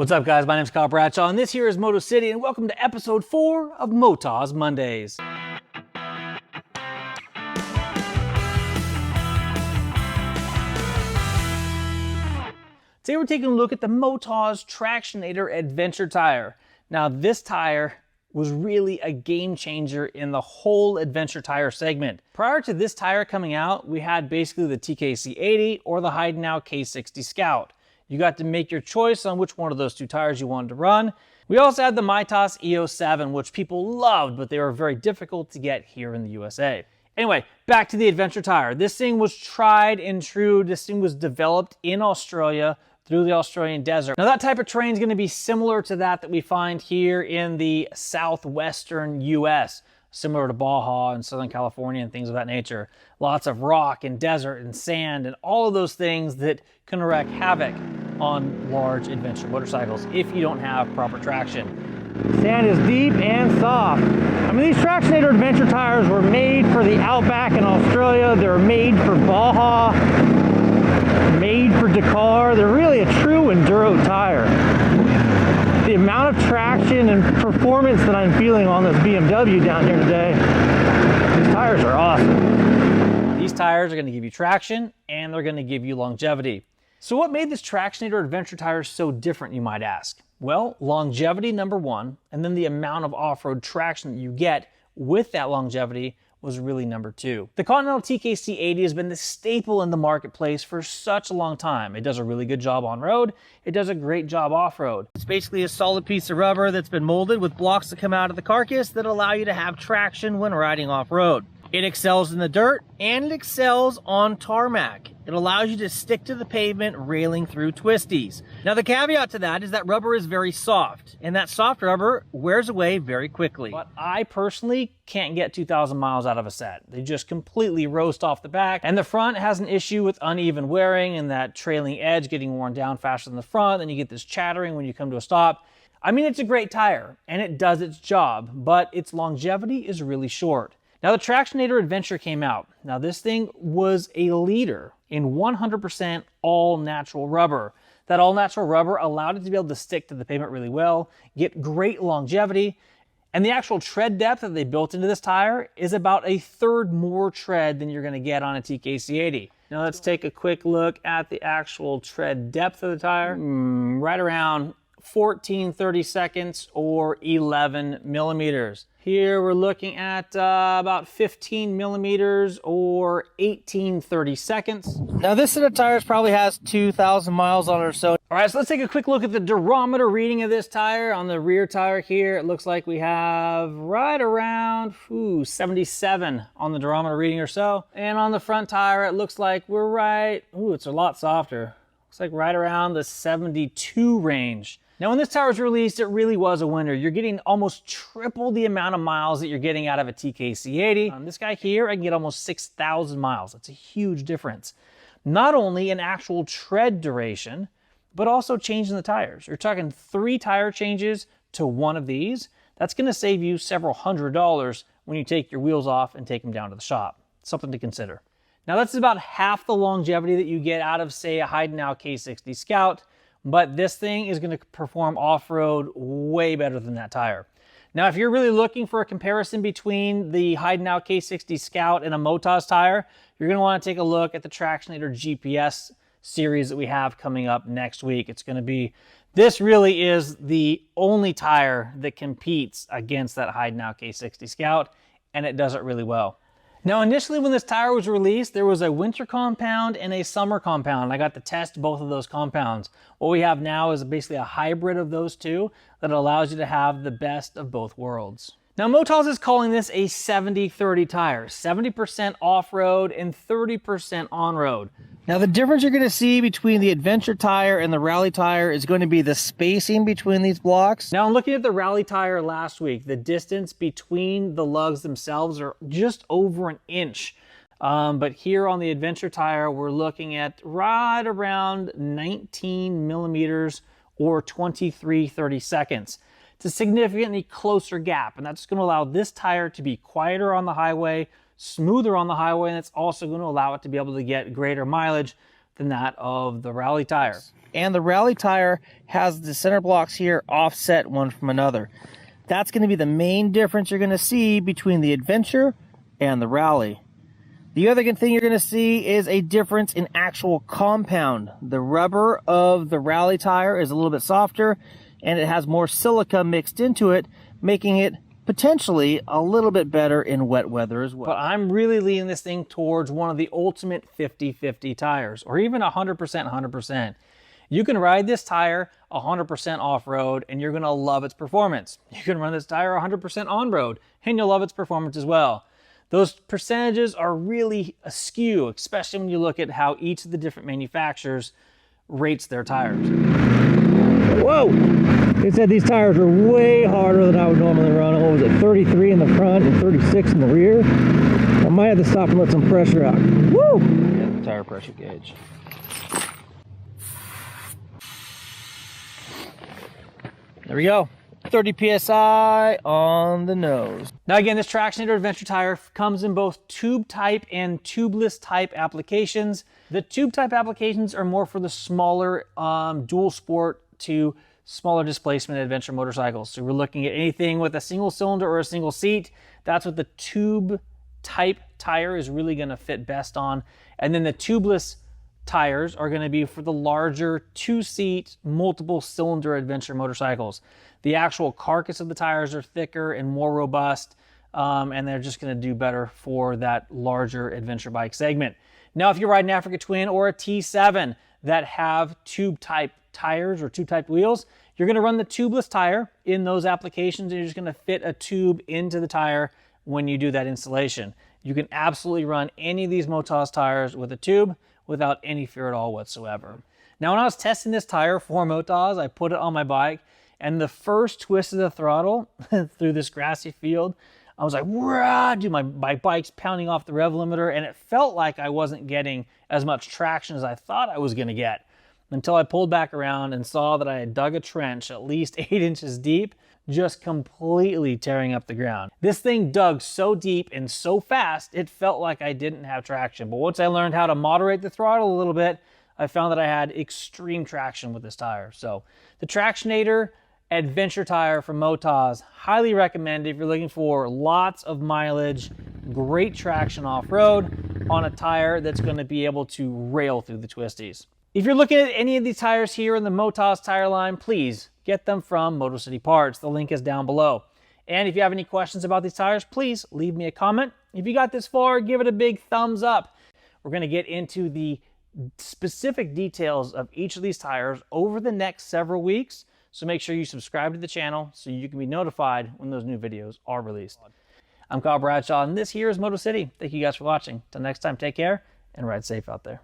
What's up, guys? My name's Kyle Bradshaw, and this here is MotoCity, and welcome to episode 4 of Motoz Mondays. Today we're taking a look at the Motoz Tractionator Adventure tire. Now, this tire was really a game changer in the whole adventure tire segment. Prior to this tire coming out, we had basically the TKC80 or the Heidenau K60 Scout. You got to make your choice on which one of those two tires you wanted to run. We also had the Motoz EO7, which people loved, but they were very difficult to get here in the USA. Anyway, back to the adventure tire. This thing was tried and true. This thing was developed in Australia through the Australian desert. Now, that type of terrain is going to be similar to that we find here in the southwestern US, similar to Baja and Southern California and things of that nature. Lots of rock and desert and sand and all of those things that can wreak havoc on large adventure motorcycles if you don't have proper traction. Sand is deep and soft. I mean, these Tractionator Adventure tires were made for the outback in Australia. They're made for Baja, made for Dakar. They're really a true enduro tire. The amount of traction and performance that I'm feeling on this BMW down here today, these tires are awesome. These tires are going to give you traction and they're going to give you longevity. So what made this Tractionator Adventure tire so different, you might ask? Well, longevity, number one, and then the amount of off-road traction that you get with that longevity was really number two. The Continental TKC80 has been the staple in the marketplace for such a long time. It does a really good job on road. It does a great job off-road. It's basically a solid piece of rubber that's been molded with blocks that come out of the carcass that allow you to have traction when riding off-road. It excels in the dirt and it excels on tarmac. It allows you to stick to the pavement railing through twisties. Now, the caveat to that is that rubber is very soft, and that soft rubber wears away very quickly. But I personally can't get 2,000 miles out of a set. They just completely roast off the back, and the front has an issue with uneven wearing and that trailing edge getting worn down faster than the front, and you get this chattering when you come to a stop. I mean, it's a great tire, and it does its job, but its longevity is really short. Now, the Tractionator Adventure came out. Now, this thing was a leader in 100% all-natural rubber. That all-natural rubber allowed it to be able to stick to the pavement really well, get great longevity, and the actual tread depth that they built into this tire is about a third more tread than you're going to get on a TKC80. Now, let's take a quick look at the actual tread depth of the tire. Right around 14 seconds or 11 millimeters. Here we're looking at about 15 millimeters or 18 seconds. Now, this set of tires probably has 2,000 miles on it or so. All right, so let's take a quick look at the Durometer reading of this tire. On the rear tire here, it looks like we have right around 77 on the Durometer reading or so. And on the front tire, it looks like we're right, it's a lot softer. Looks like right around the 72 range. Now, when this tire was released, it really was a winner. You're getting almost triple the amount of miles that you're getting out of a TKC80. On this guy here, I can get almost 6,000 miles. That's a huge difference. Not only in actual tread duration, but also changing the tires. You're talking 3 tire changes to one of these. That's going to save you several $100s when you take your wheels off and take them down to the shop. Something to consider. Now, that's about half the longevity that you get out of, say, a Heidenau K60 Scout. But this thing is going to perform off-road way better than that tire. Now, if you're really looking for a comparison between the Heidenau K60 Scout and a Motoz tire, you're going to want to take a look at the Tractionator GPS series that we have coming up next week. It's going to be, this really is the only tire that competes against that Heidenau K60 Scout, and it does it really well. Now, initially when this tire was released, there was a winter compound and a summer compound. I got to test both of those compounds. What we have now is basically a hybrid of those two that allows you to have the best of both worlds. Now, Motoz is calling this a 70-30 tire, 70% off-road and 30% on-road. Now, the difference you're going to see between the adventure tire and the rally tire is going to be the spacing between these blocks. Now, I'm looking at the rally tire last week. The distance between the lugs themselves are just over an inch. But here on the adventure tire, we're looking at right around 19 millimeters or 30 seconds. It's a significantly closer gap, and that's going to allow this tire to be quieter on the highway, smoother on the highway, and it's also going to allow it to be able to get greater mileage than that of the rally tire. and the Rally tire has the center blocks here offset one from another. That's going to be the main difference you're going to see between the Adventure and the Rally. The other good thing you're going to see is a difference in actual compound. The rubber of the Rally tire is a little bit softer, and it has more silica mixed into it, making it potentially a little bit better in wet weather as well. But I'm really leaning this thing towards one of the ultimate 50-50 tires, or even 100%, 100%. You can ride this tire 100% off-road, and you're going to love its performance. You can run this tire 100% on-road, and you'll love its performance as well. Those percentages are really askew, especially when you look at how each of the different manufacturers rates their tires. Whoa! It said these tires are way harder than I would normally run. What was it, 33 in the front and 36 in the rear? I might have to stop and let some pressure out. Woo! Get the tire pressure gauge. There we go. 30 PSI on the nose. Now again, this Tractionator Adventure tire comes in both tube type and tubeless type applications. The tube type applications are more for the smaller dual sport to smaller displacement adventure motorcycles. So we're looking at anything with a single cylinder or a single seat. That's what the tube type tire is really going to fit best on. And then the tubeless tires are going to be for the larger two-seat multiple cylinder adventure motorcycles. The actual carcass of the tires are thicker and more robust, and they're just going to do better for that larger adventure bike segment. Now, if you're riding an Africa Twin or a T7 that have tube type tires or tube type wheels, you're going to run the tubeless tire in those applications, and you're just going to fit a tube into the tire when you do that installation. You can absolutely run any of these Motoz tires with a tube without any fear at all whatsoever. Now, when I was testing this tire for Motoz, I put it on my bike, and the first twist of the throttle through this grassy field, I was like, "Rah!" Dude, my bike's pounding off the rev limiter, and it felt like I wasn't getting as much traction as I thought I was going to get, until I pulled back around and saw that I had dug a trench at least 8 inches deep, just completely tearing up the ground. This thing dug so deep and so fast, it felt like I didn't have traction. But once I learned how to moderate the throttle a little bit, I found that I had extreme traction with this tire. So the Tractionator Adventure tire from Motoz, highly recommended if you're looking for lots of mileage, great traction off-road on a tire that's going to be able to rail through the twisties. If you're looking at any of these tires here in the Motoz tire line, please get them from MotoCity Parts. The link is down below. And if you have any questions about these tires, please leave me a comment. If you got this far, give it a big thumbs up. We're going to get into the specific details of each of these tires over the next several weeks. So make sure you subscribe to the channel so you can be notified when those new videos are released. I'm Kyle Bradshaw, and this here is MotoCity. Thank you guys for watching. Till next time, take care and ride safe out there.